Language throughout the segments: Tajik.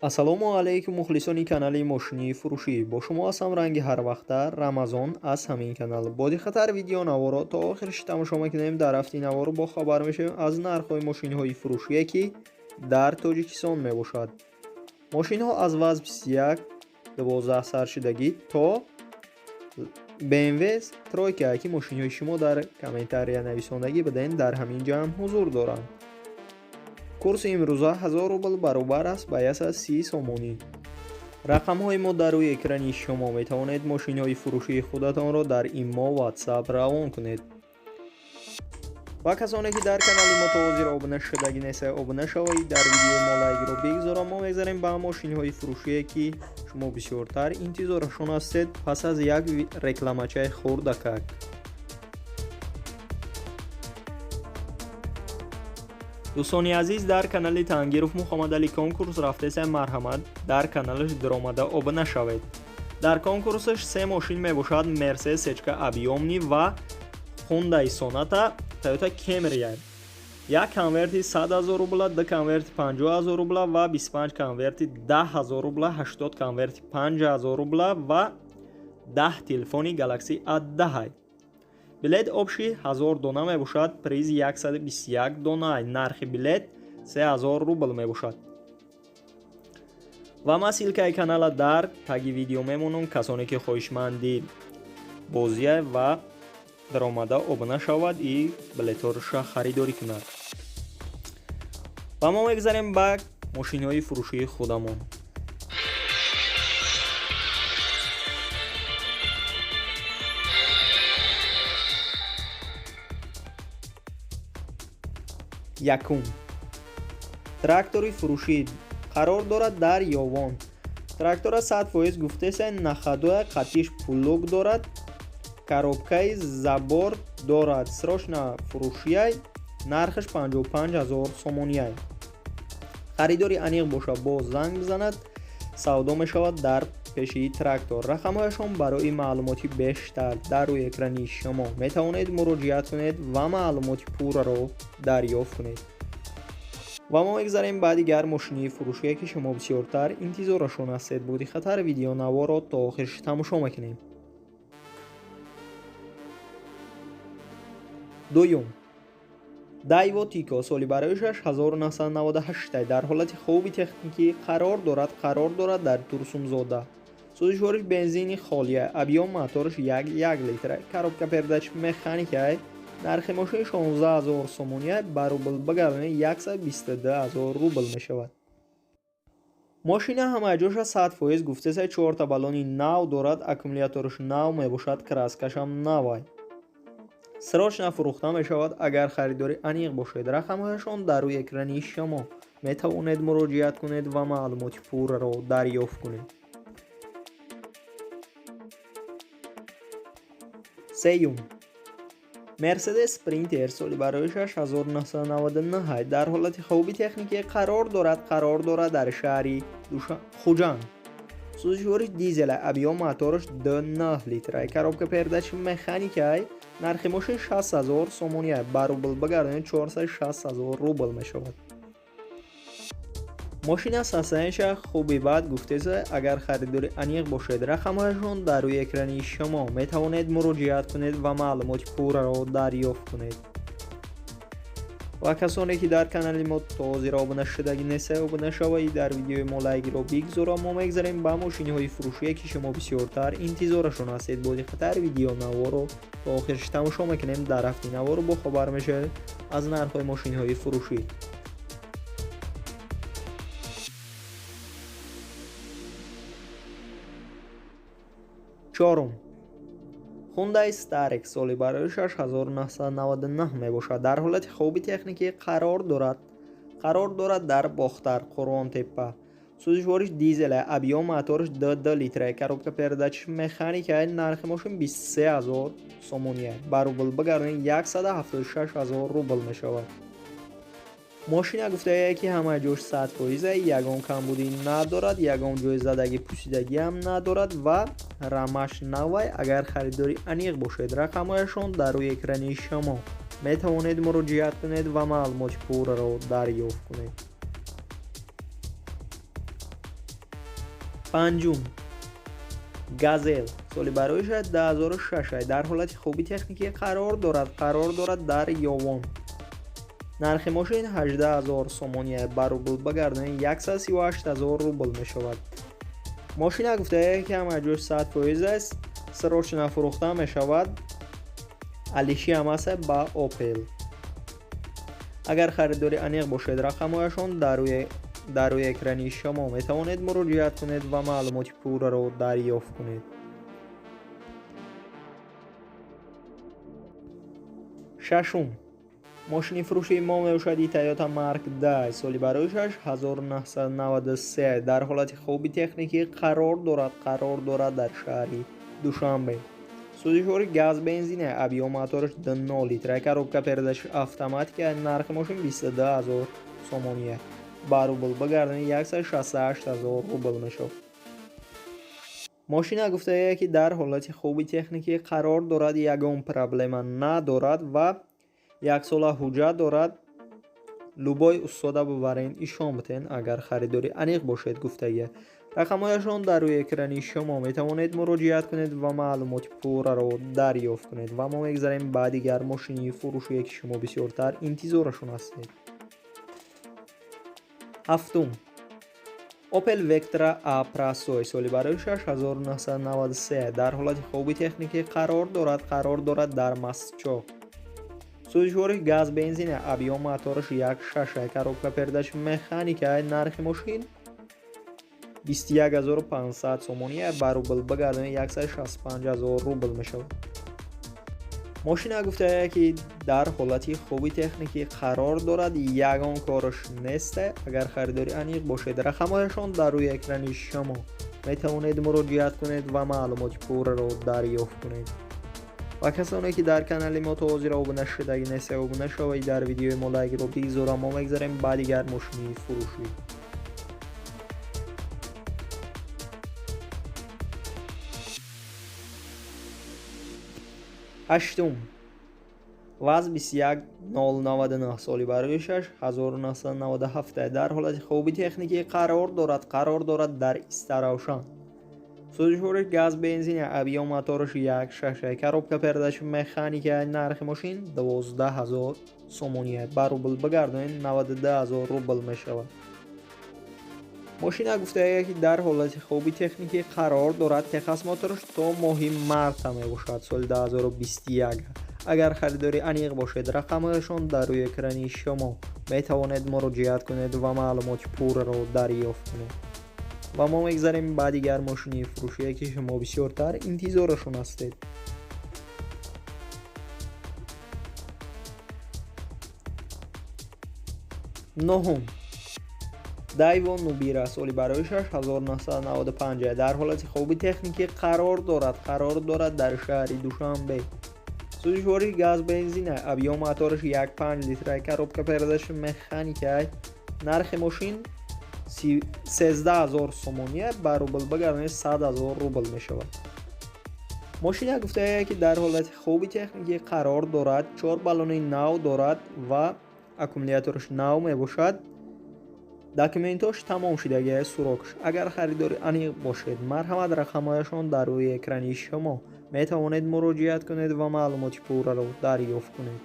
ассалому алайкум мухлисони канали мошини фурӯшӣ. Бо шумо ҳастам ранги ҳарвақта Рамазон аз ҳамин канал. Бо диққатар видео наворо то охирш тамошо мекунем. Дар ҳафтаи наворо бо хабар мешавем аз нархҳои мошинҳои фурӯшие ки дар Тоҷикистон мебошад. Мошинҳо аз ваз 21 12 саршидагӣ то BMW тройка ки мошинҳои шумо дар комментария нависондагӣ бидаен дар ҳамин ҷамъ ҳузур доранд. курси имрӯза 1000 рубл баробар аст ба 130 сомонӣ. рақамҳои мо дар рӯи экрани шумо метавонед мошинҳои фурӯшии худатонро дар имо WhatsApp равон кунед. ва касоне ки дар канали мо то ҳозир обуна шудагӣ нестед, обуна шавед, дар видеои мо лайкро бигзорам. Мо мегзарем ба мошинҳои фурӯшие ки шумо бисёртар интизорашон ҳастед пас аз як рекламачаи хурдакак. дӯстони азиз, дар канали Тангиров Мухаммадали конкурс рафтеса марҳамат дар каналаш диромада обуна шавед. дар конкурсаш 3 мошин мебошад: Mercedes Sechka объёмный ва Hyundai Sonata Toyota Camry. як конверти 100 000 рубла, ду конверти 50 000 рубла ва 25 конверти 10 000 рубла, 80 конверти 5 000 рубла ва 10 телефони Galaxy A10. билет обши 1000 дона мебошад, приз 121 дона, нархи билет 3000 рубл мебошад. ва ман силкаи канала дар таги видео мемонам. касоне ки хоҳишманди бозия ва даромада обуна шавад и билетҳоша харидорӣ кунад. ва мо мегзарем ба мошинҳои фурӯшии худамон. якум, трактори фурӯшӣ қарор дорад дар ёвон. трактора 100% гуфтеса находоя қатиш пулок дорад, коробкаи забор дорад, срочна фурӯшияй, нархаш 55 000 сомонияй. харидори аниқ боша боз занг бизанад, савдо мешавад дар пешии трактор. рақамҳояшон барои маълумоти бештар дар рӯи экрани шумо метавонед муроҷиат кунед ва маълумоти пурраро дарёфт кунед. ва мо мегзарем ба дигар мошини фурӯшие ки шумо бисёртар интизорашон ҳастед. Бо диққатар видеонаворо то охирш тамошо мекунем. дуюм, Daewoo Tico соли бароишаш 1998 дар ҳолати хуби техникӣ қарор дорад дар Турсунзода. сӯзишвориш бензини холия, объём мотораш 1 литр, коробка передач механикай. нархи мошини 16 000 сомония ба рубл бигардонед 122 000 рубл мешавад. мошина ҳамаи ҷоша 100% гуфтеса 4 та баллони нав дорад, аккумулятораш нав мебошад, краскашам навай. срочна фурӯхта мешавад агар харидори аниқ бошед. рақамҳояшон дар рӯи экрани шумо метавонед муроҷиат кунед ва маълумоти пурраро дарёфт кунед. сеюм, Mercedes Sprinter соли бароишаш 1999 дар ҳолати хуби техникӣ қарор дорад дар шаҳри Хуҷанд. сӯзишвориш дизел, объём мотораш 2.9 литр, коробка передач механикай. нархи мошин 60 000 сомония ба рубл бигардонед 460 000 рубл мешавад. мошина состояниеша хуби бад гуфтеса агар харидори аниқ бошед. рақамҳояшон дар рӯи экрани шумо метавонед муроҷиат кунед ва маълумоти пурраро дарёфт кунед. ва касоне ки дар канали мо то ҳозир обуна шудагӣ нестед, обуна шавед, дар видеои мо лайкро бигзорам. мо мегзарем ба мошинҳои фурӯшие ки шумо бисёртар интизорашон ҳастед. бо диққатар видеонаворо то охирш тамошо мекунем. дар ҳафтаи наворо бо хабар мешавед аз нархҳои мошинҳои фурӯшӣ. чорум, Hyundai Starex соли бароишаш 1999 мебошад. дар ҳолати хуби техникӣ қарор дорад дар Бохтар, Қурғонтеппа. сӯзишвориш дизел, объём мотораш 2 литр, коробка передачаш механикай. нархи мошин 23 000 сомония ба рубл бигардонед 176 000 рубл мешавад. мошина гуфтае ки ҳамаи ҷош 100%, ягон камбудӣ надорад, ягон ҷои задагӣ пӯсидагӣ ҳам надорад ва рамаш навай агар харидори аниқ бошед. рақамҳояшон дар рӯи экрани шумо метавонед муроҷиат кунед ва маълумоти пурраро дарёфт кунед. پنجم، گازل سالی برایش 2006 در حالت خوبی تکنیکی قرار دارد در یوان. نرخ ماشین 18,000 سومونیه، بر روبل بگردن 138,000 روبل می شود. ماشین گفته که همه 100% است، سراچ نفروخته می شود. علیشی هم است با اوپل. اگر خریداری انیق باشد رقمهایشان در روی اکرانی شما می توانید مراجعت کنید و معلومات پورا را دریافت کنید. ششم، ماشین فروشی ما می باشد تویوتا مارک 10 سالی برایش 1993 در حالت خوبی تکنیکی قرار دارد در شهر دوشنبه. سوزشوار گاز بنزین ابی و موتورش 2 لیتر، коробка передач автоматика. نرخ ماشین 22,000 سومونیه، با روبل بگردن 168,000 روبل می شود. ماشین گفته که در حالت خوبی تکنیکی قرار دارد، یگان پرابلم ندارد و 1 سال حجت دارد. لوبای استاده ببرین ایشان بتین اگر خریداری انیق باشد. گفته رقمهایشان در روی اکرانی شما می توانید مراجعت کنید و معلومات پورا را دریافت کنید و ما میگذاریم بعد دیگر ماشینی فروشی که شما بسیارتر انتظارشون هستید. هفتم، اوپل وکترا آپراسوی سالی برایش 1993 در حالت خوبی تکنیکی قرار دارد در مسچو. سوزشوار گاز بنزین ابی و موتورش 1.6، коробка передач مکانیکا. نرخ ماشین 21,500 سومونیه، با روبل بگردن 165,000 روبل می شود. ماشین گفته که در حالتی خوبی تکنیکی قرار دارد، یگان کارش نیست. اگر خریداری انیق باشد رقمهایشان در روی اکرانی شما می توانید مراجعت کنید و معلومات پورا را دریافت کنید. و کسانی که در کانال ما تازه را ابونه شده اگه نیستی ابونه شوید، در ویدیو ما لایک رو بگذارم. ما میگذاریم بعد دیگر ماشینی فروشی. هشتم، واز 21099 سالی برایش 1997 در حالت خوبی تکنیکی قرار دارد در استراوشان. سوزشوار گاز بنزین ابی و موتورش 1.6، коробка передач مکانیکا. نرخ ماشین 12,000 سومونیه، با روبل بگردن 92,000 روبل می شود. ماشین گفته که در حالت خوبی تکنیکی قرار دارد که خدماتش تا ماهی مارس می باشد سال 2021. اگر خریداری انیق باشد رقمهایشان در روی اکرانی شما می توانید مراجعت کنید و معلومات پورا را دریافت کنید. و ما میگذاریم بعد دیگر ماشینی فروشی که شما بسیارتر انتظارشون هستید. نهم، دایوان نوبیرا سالی برایش 1995 در حالت خوبی تکنیکی قرار دارد در شهر دوشنبه. سوزشواری گاز بنزین ابی و موتورش 1.5 لیتر، коробка передач مکانیکا. نرخ ماشین 13,000 سومونیه، با روبل بگردن 100,000 روبل می شود. ماشین گفته که در حالت خوبی تکنیکی قرار دارد، 4 بالون نو دارد و اکومولاتورش نو می باشد. داکیومنتاش تمام شدگی سوراخش. اگر خریداری انیق باشد مرحمت رقمهایشان در روی اکرانی شما می توانید مراجعت کنید و معلومات پورا را دریافت کنید.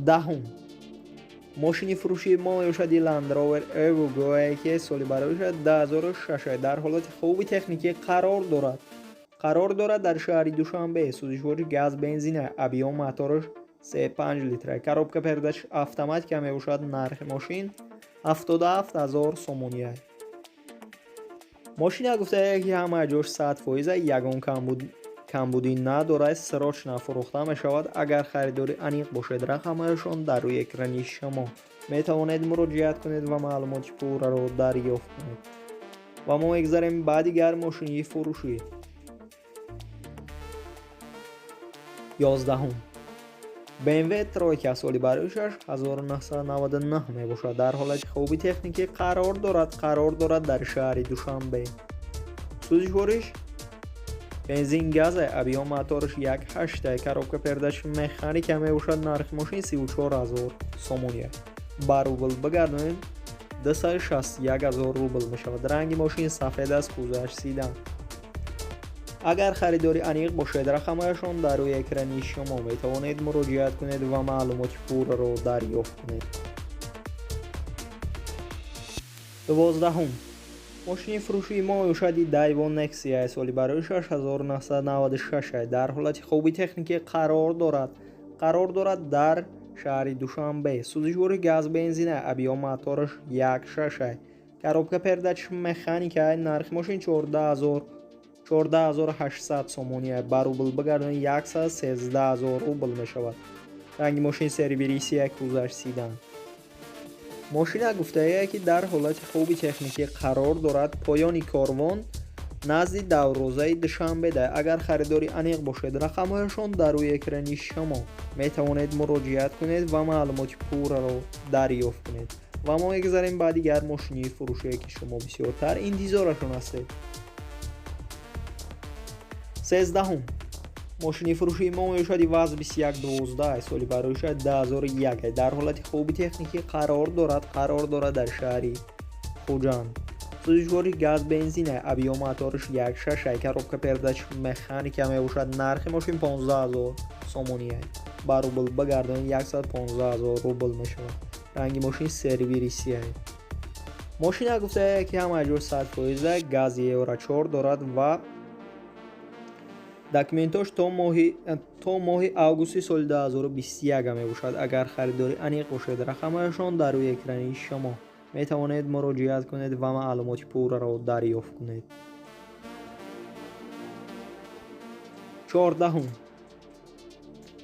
دهم، ماشین فروشی ما میباشد لند روور ایوگو که سالی برایش 2006 در حالت خوبی تکنیکی قرار دارد در شهر دوشنبه. سوزشوار گاز بنزین ابی و موتورش 3.5 لیتر، коробка передач автоматика میباشد. نرخ ماشین 77,000 سومونیه. ماشین گفته که همه جاش 100% یگان کمبودی ندارد، سراچ نفروخته می شود. اگر خریداری انیق باشد رقمهایشان در روی اکرانی شما می توانید مراجعت کنید و معلومات پورا را دریافت کنید. و ما میگذاریم بعد دیگر ماشینی فروشی. 11، BMW ترویکا سالی برایش 1999 می باشد در حالت خوبی تکنیکی قرار دارد در شهر دوشنبه. سوزشوارش بنزین گاز ابی و موتورش 1.8، коробка передач مکانیکا می باشد. نرخ ماشین 34,000 سومونیه، با روبل بگردونید 261,000 روبل می شود. رنگ ماشین سفید است، کوزه‌اش سیدن. اگر خریداری انیق باشد رقمهایشان در روی اکرانی شما می توانید مراجعت کنید و معلومات پورا را دریافت کنید. 12. ماشین فروشی مایوشدی دایوان نکسیا سالی برای 6996 در حالت خوبی تکنیکی قرار دارد در شهر دوشنبه. سوزشور گاز بنزین ابیا موتورش 1.6 коробка передач механика. нархи мошин 14800 сомония ба рубл бигардонид 113000 рубл мешавад. ранги мошин сервиси кузаш сидан. мошина гуфтае ки дар ҳолати хуби техникӣ қарор дорад. поёни корвон назди даврӯзаи душанбеда. агар харидори аниқ бошед рақамҳояшон дар рӯи экрани шумо метавонед муроҷиат кунед ва маълумоти пурраро дарёфт кунед. ва мо мегузарем ба дигар мошини фурӯшие ки шумо бисёртар интизорашон ҳастед. 13. мошини фурӯшии мо мешади ваз 2112 соли барои 2001 дар ҳолати хуби техникӣ қарор дорад дар шаҳри хуҷанд. сӯзишвори газ бензина абиё моториш 1.6 коробка передач механика мебошад. нархи мошин 15000 сомония ба рубл бигардонид 115000 рубл мешавад. ранги мошин сервиси. мошина гуфтае ки ҳама ҷо 100% гази евро 4 дорад ва документош то моҳи августи соли 2021 мебошад. агар харидори аниқ бошед рақамҳояшон дар рӯи экрани шумо метавонед муроҷиат кунед ва маълумоти пурраро дарёфт кунед. 14.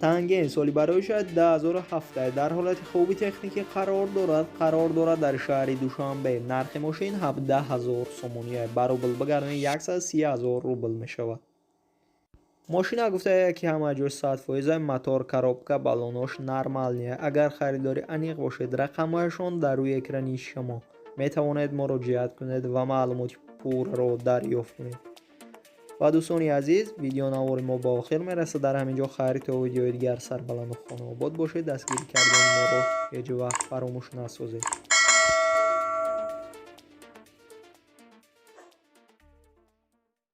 танген соли барои 2007 дар ҳолати хуби техникӣ қарор дорад дар шаҳри душанбе. нархи мошин 17000 сомония ба рубл бигардонид 130000 рубл мешавад. мошина гуфтае ки ҳама ҷо 100% мотор коробка баллонош нормалния. агар харидори аниқ бошед рақамҳояшон дар рӯи экрани шумо метавонед муроҷиат кунед ва маълумоти пурраро дарёфт кунед. ва дӯстони азиз, видеонавори мо ба охир мерасад. дар ҳамин ҷо хайр то видеои дигар сарбаланду хонобод бошед. дастгирӣ кардани моро ҳеҷ вақт фаромӯш насозед.